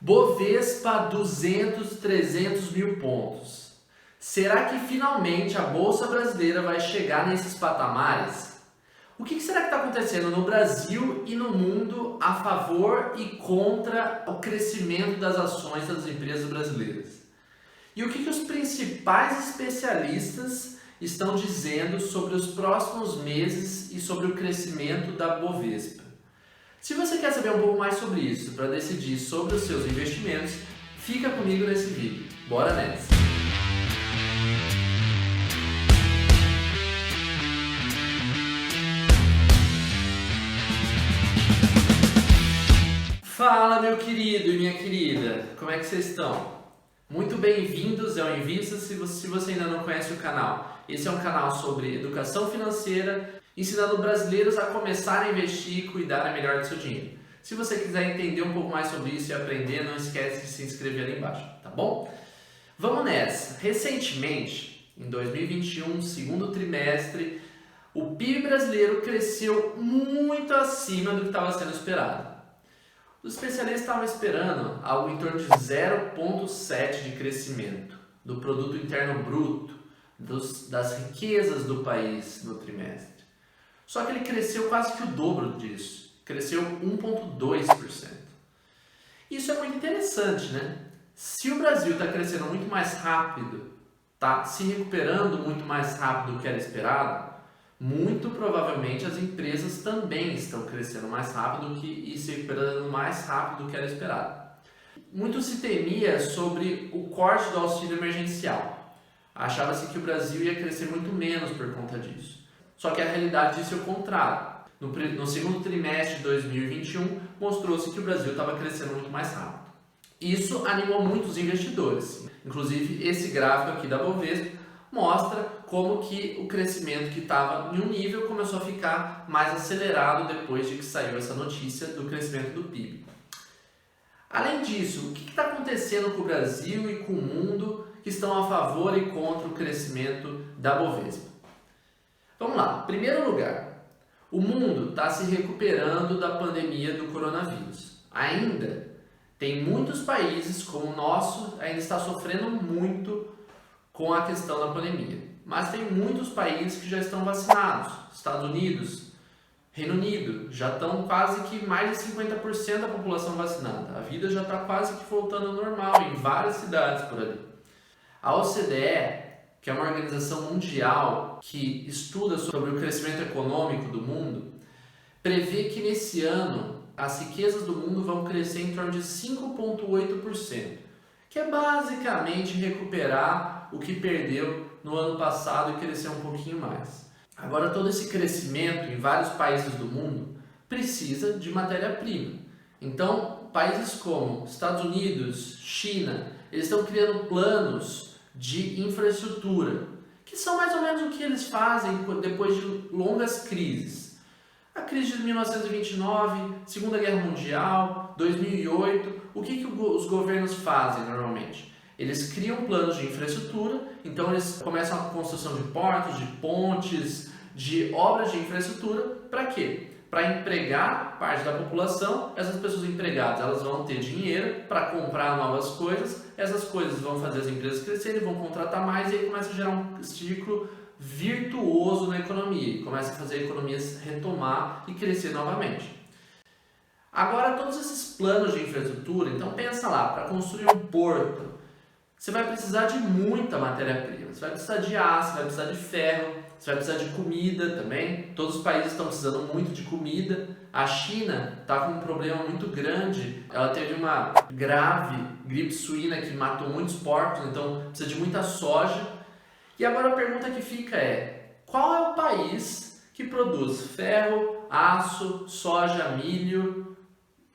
Bovespa 200, 300 mil pontos. Será que finalmente a Bolsa Brasileira vai chegar nesses patamares? O que será que está acontecendo no Brasil e no mundo a favor e contra o crescimento das ações das empresas brasileiras? E o que os principais especialistas estão dizendo sobre os próximos meses e sobre o crescimento da Bovespa? Se você quer saber um pouco mais sobre isso para decidir sobre os seus investimentos, fica comigo nesse vídeo. Bora nessa! Fala, meu querido e minha querida, como é que vocês estão? Muito bem-vindos ao Invista se você ainda não conhece o canal. Esse é um canal sobre educação financeira, ensinando brasileiros a começar a investir e cuidar melhor do seu dinheiro. Se você quiser entender um pouco mais sobre isso e aprender, não esquece de se inscrever ali embaixo, tá bom? Vamos nessa! Recentemente, em 2021, segundo trimestre, o PIB brasileiro cresceu muito acima do que estava sendo esperado. Os especialistas estavam esperando algo em torno de 0,7% de crescimento do produto interno bruto, das riquezas do país no trimestre. Só que ele cresceu quase que o dobro disso, cresceu 1,2%. Isso é muito interessante, né? Se o Brasil está crescendo muito mais rápido, está se recuperando muito mais rápido do que era esperado, muito provavelmente as empresas também estão crescendo mais rápido e se recuperando mais rápido do que era esperado. Muito se temia sobre o corte do auxílio emergencial. Achava-se que o Brasil ia crescer muito menos por conta disso. Só que a realidade disse o contrário. No segundo trimestre de 2021, mostrou-se que o Brasil estava crescendo muito mais rápido. Isso animou muitos investidores. Inclusive, esse gráfico aqui da Bovespa mostra como que o crescimento que estava em um nível começou a ficar mais acelerado depois de que saiu essa notícia do crescimento do PIB. Além disso, o que está acontecendo com o Brasil e com o mundo que estão a favor e contra o crescimento da Bovespa? Vamos lá, em primeiro lugar, o mundo está se recuperando da pandemia do coronavírus. Ainda tem muitos países, como o nosso, ainda está sofrendo muito com a questão da pandemia. Mas tem muitos países que já estão vacinados. Estados Unidos, Reino Unido, já estão quase que mais de 50% da população vacinada. A vida já está quase que voltando ao normal em várias cidades por ali. A OCDE, que é uma organização mundial que estuda sobre o crescimento econômico do mundo, prevê que nesse ano as riquezas do mundo vão crescer em torno de 5,8%, que é basicamente recuperar o que perdeu no ano passado e crescer um pouquinho mais. Agora, todo esse crescimento em vários países do mundo precisa de matéria-prima. Então, países como Estados Unidos, China, eles estão criando planos de infraestrutura, que são mais ou menos o que eles fazem depois de longas crises. A crise de 1929, Segunda Guerra Mundial, 2008, o que os governos fazem normalmente? Eles criam planos de infraestrutura, então eles começam a construção de portos, de pontes, de obras de infraestrutura, para quê? Para empregar parte da população. Essas pessoas empregadas elas vão ter dinheiro para comprar novas coisas, essas coisas vão fazer as empresas crescerem, vão contratar mais e aí começa a gerar um ciclo virtuoso na economia, começa a fazer a economia retomar e crescer novamente. Agora, todos esses planos de infraestrutura, então pensa lá, para construir um porto, você vai precisar de muita matéria-prima, você vai precisar de aço, vai precisar de ferro, você vai precisar de comida também. Todos os países estão precisando muito de comida. A China está com um problema muito grande. Ela teve uma grave gripe suína que matou muitos porcos, então precisa de muita soja. E agora a pergunta que fica é: qual é o país que produz ferro, aço, soja, milho,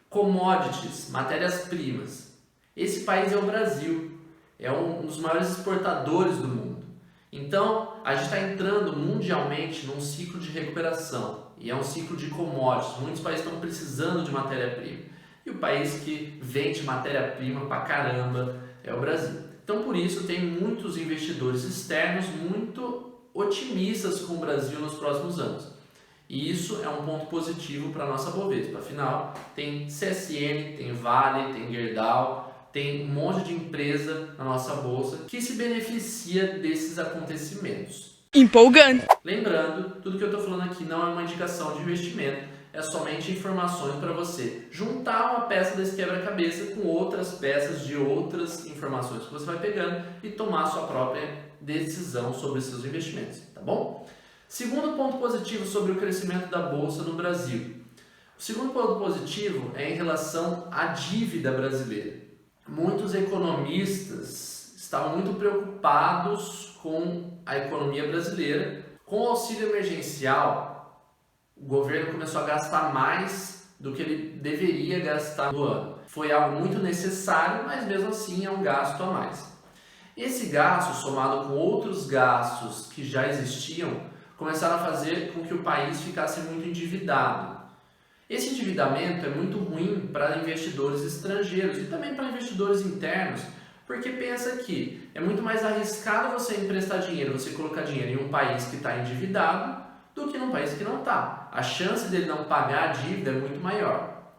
commodities, matérias-primas? Esse país é o Brasil. É um dos maiores exportadores do mundo. Então, a gente está entrando mundialmente num ciclo de recuperação. E é um ciclo de commodities. Muitos países estão precisando de matéria-prima. E o país que vende matéria-prima pra caramba é o Brasil. Então, por isso, tem muitos investidores externos muito otimistas com o Brasil nos próximos anos. E isso é um ponto positivo para a nossa Bovespa. Afinal, tem CSN, tem Vale, tem Gerdau, tem um monte de empresa na nossa bolsa que se beneficia desses acontecimentos. Empolgante! Lembrando, tudo que eu estou falando aqui não é uma indicação de investimento, é somente informações para você juntar uma peça desse quebra-cabeça com outras peças de outras informações que você vai pegando e tomar a sua própria decisão sobre seus investimentos, tá bom? Segundo ponto positivo sobre o crescimento da Bolsa no Brasil. O segundo ponto positivo é em relação à dívida brasileira. Muitos economistas estavam muito preocupados com a economia brasileira. Com o auxílio emergencial, o governo começou a gastar mais do que ele deveria gastar no ano. Foi algo muito necessário, mas mesmo assim é um gasto a mais. Esse gasto, somado com outros gastos que já existiam, começaram a fazer com que o país ficasse muito endividado. Esse endividamento é muito ruim para investidores estrangeiros e também para investidores internos, porque pensa que é muito mais arriscado você emprestar dinheiro, você colocar dinheiro em um país que está endividado, do que num país que não está. A chance dele não pagar a dívida é muito maior.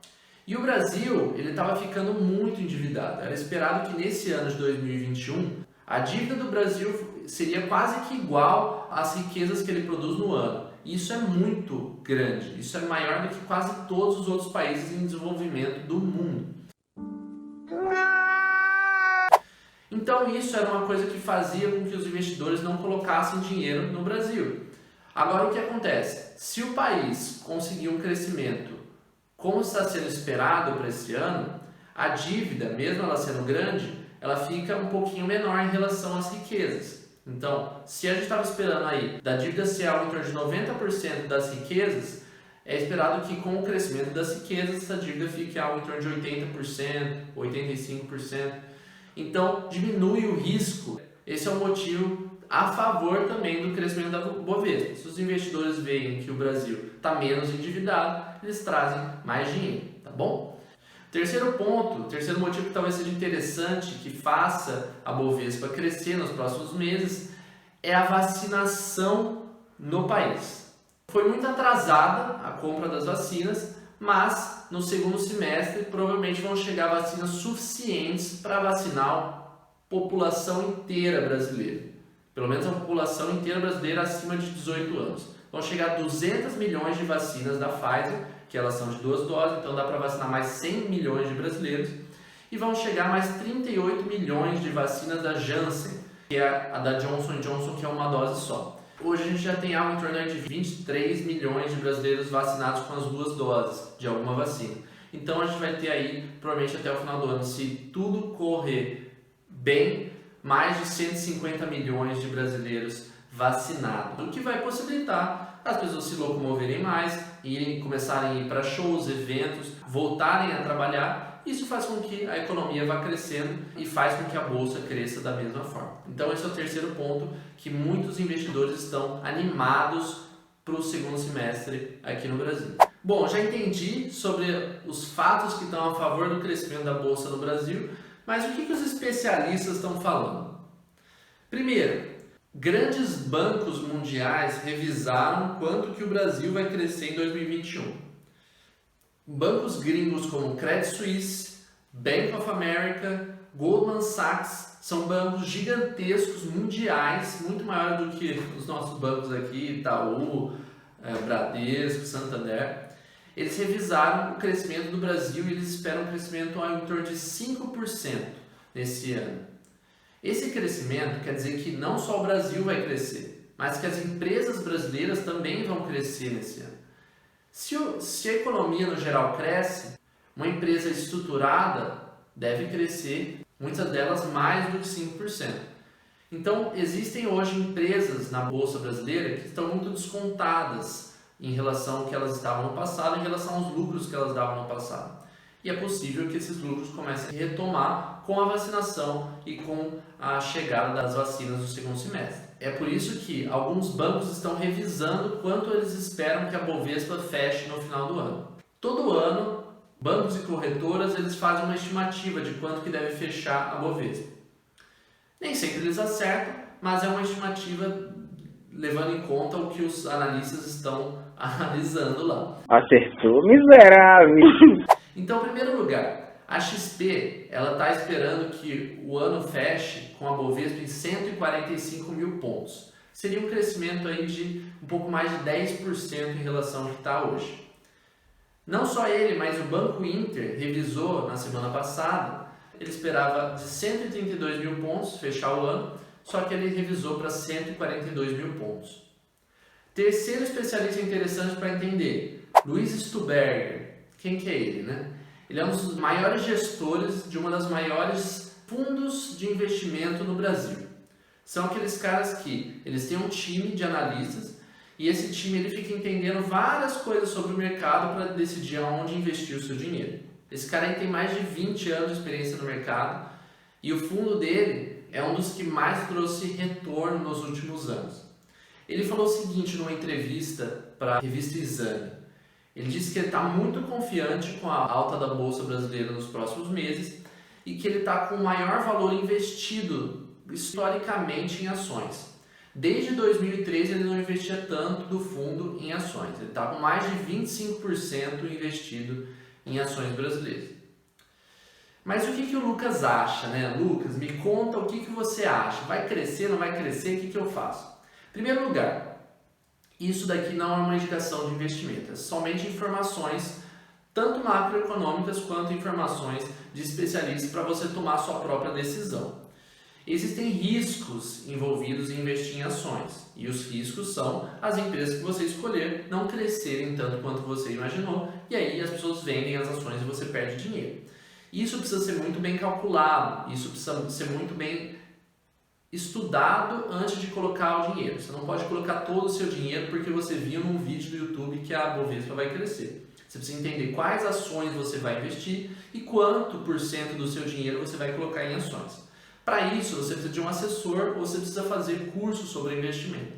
E o Brasil, ele estava ficando muito endividado. Era esperado que nesse ano de 2021, a dívida do Brasil seria quase que igual às riquezas que ele produz no ano. Isso é muito grande, isso é maior do que quase todos os outros países em desenvolvimento do mundo. Então isso era uma coisa que fazia com que os investidores não colocassem dinheiro no Brasil. Agora o que acontece? Se o país conseguir um crescimento como está sendo esperado para esse ano, a dívida, mesmo ela sendo grande, ela fica um pouquinho menor em relação às riquezas. Então, se a gente estava esperando aí da dívida ser algo em torno de 90% das riquezas, é esperado que com o crescimento das riquezas, essa dívida fique algo em torno de 80%, 85%. Então, diminui o risco. Esse é o motivo a favor também do crescimento da Bovespa. Se os investidores veem que o Brasil está menos endividado, eles trazem mais dinheiro, tá bom? Terceiro ponto, terceiro motivo que talvez seja interessante que faça a Bovespa crescer nos próximos meses é a vacinação no país. Foi muito atrasada a compra das vacinas, mas no segundo semestre provavelmente vão chegar vacinas suficientes para vacinar a população inteira brasileira. Pelo menos a população inteira brasileira acima de 18 anos. Vão chegar 200 milhões de vacinas da Pfizer, que elas são de 2 doses, então dá para vacinar mais 100 milhões de brasileiros. E vão chegar mais 38 milhões de vacinas da Janssen, que é a da Johnson & Johnson, que é uma dose só. Hoje a gente já tem algo em torno de 23 milhões de brasileiros vacinados com as 2 doses de alguma vacina. Então a gente vai ter aí, provavelmente até o final do ano, se tudo correr bem, mais de 150 milhões de brasileiros vacinados, o que vai possibilitar as pessoas se locomoverem mais, começarem a ir para shows, eventos, voltarem a trabalhar. Isso faz com que a economia vá crescendo e faz com que a bolsa cresça da mesma forma. Então esse é o terceiro ponto que muitos investidores estão animados para o segundo semestre aqui no Brasil. Bom, já entendi sobre os fatos que estão a favor do crescimento da bolsa no Brasil, mas o que os especialistas estão falando? Primeiro, grandes bancos mundiais revisaram quanto que o Brasil vai crescer em 2021. Bancos gringos como Credit Suisse, Bank of America, Goldman Sachs são bancos gigantescos mundiais, muito maiores do que os nossos bancos aqui, Itaú, Bradesco, Santander. Eles revisaram o crescimento do Brasil e eles esperam um crescimento em torno de 5% nesse ano. Esse crescimento quer dizer que não só o Brasil vai crescer, mas que as empresas brasileiras também vão crescer nesse ano. Se a economia no geral cresce, uma empresa estruturada deve crescer, muitas delas mais do que 5%. Então, existem hoje empresas na Bolsa Brasileira que estão muito descontadas em relação ao que elas estavam no passado, em relação aos lucros que elas davam no passado. E é possível que esses lucros comecem a retomar com a vacinação e com a chegada das vacinas no segundo semestre. É por isso que alguns bancos estão revisando quanto eles esperam que a Bovespa feche no final do ano. Todo ano, bancos e corretoras eles fazem uma estimativa de quanto que deve fechar a Bovespa. Nem sempre eles acertam, mas é uma estimativa levando em conta o que os analistas estão analisando lá. Acertou, miserável. Então, em primeiro lugar, a XP ela está esperando que o ano feche com a Bovespa em 145 mil pontos. Seria um crescimento aí de um pouco mais de 10% em relação ao que está hoje. Não só ele, mas o Banco Inter revisou na semana passada. Ele esperava de 132 mil pontos fechar o ano, só que ele revisou para 142 mil pontos. Terceiro especialista interessante para entender, Luiz Stuberger. Quem que é ele, né? Ele é um dos maiores gestores de uma das maiores fundos de investimento no Brasil. São aqueles caras que eles têm um time de analistas e esse time ele fica entendendo várias coisas sobre o mercado para decidir aonde investir o seu dinheiro. Esse cara aí tem mais de 20 anos de experiência no mercado e o fundo dele é um dos que mais trouxe retorno nos últimos anos. Ele falou o seguinte numa entrevista para a revista Exame. Ele disse que ele está muito confiante com a alta da Bolsa Brasileira nos próximos meses e que ele está com o maior valor investido historicamente em ações. Desde 2013 ele não investia tanto do fundo em ações. Ele está com mais de 25% investido em ações brasileiras. Mas o que o Lucas acha, né? Lucas, me conta o que você acha. Vai crescer, não vai crescer? O que eu faço? Em primeiro lugar, isso daqui não é uma indicação de investimento. É somente informações, tanto macroeconômicas quanto informações de especialistas para você tomar a sua própria decisão. Existem riscos envolvidos em investir em ações. E os riscos são as empresas que você escolher não crescerem tanto quanto você imaginou. E aí as pessoas vendem as ações e você perde dinheiro. Isso precisa ser muito bem calculado. Isso precisa ser muito bem estudado antes de colocar o dinheiro. Você não pode colocar todo o seu dinheiro porque você viu num vídeo do YouTube que a Bovespa vai crescer. Você precisa entender quais ações você vai investir e quanto por cento do seu dinheiro você vai colocar em ações. Para isso, você precisa de um assessor ou você precisa fazer curso sobre investimento.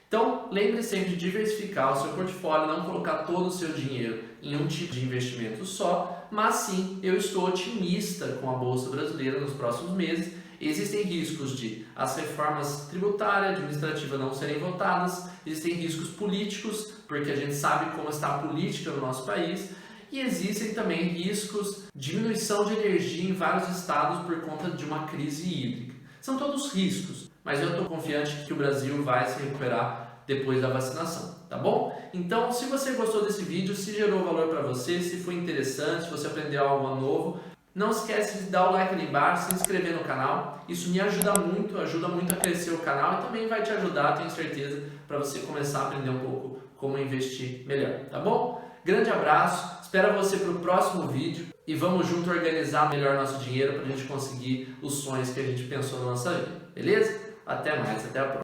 Então, lembre sempre de diversificar o seu portfólio, não colocar todo o seu dinheiro em um tipo de investimento só, mas sim, eu estou otimista com a Bolsa Brasileira nos próximos meses. Existem riscos de as reformas tributárias, administrativas não serem votadas, existem riscos políticos, porque a gente sabe como está a política no nosso país, e existem também riscos de diminuição de energia em vários estados por conta de uma crise hídrica. São todos riscos, mas eu estou confiante que o Brasil vai se recuperar depois da vacinação, tá bom? Então, se você gostou desse vídeo, se gerou valor para você, se foi interessante, se você aprendeu algo novo, não esquece de dar o like ali embaixo, se inscrever no canal. Isso me ajuda muito a crescer o canal e também vai te ajudar, tenho certeza, para você começar a aprender um pouco como investir melhor, tá bom? Grande abraço, espero você para o próximo vídeo e vamos junto organizar melhor nosso dinheiro para a gente conseguir os sonhos que a gente pensou na nossa vida, beleza? Até mais, até a próxima.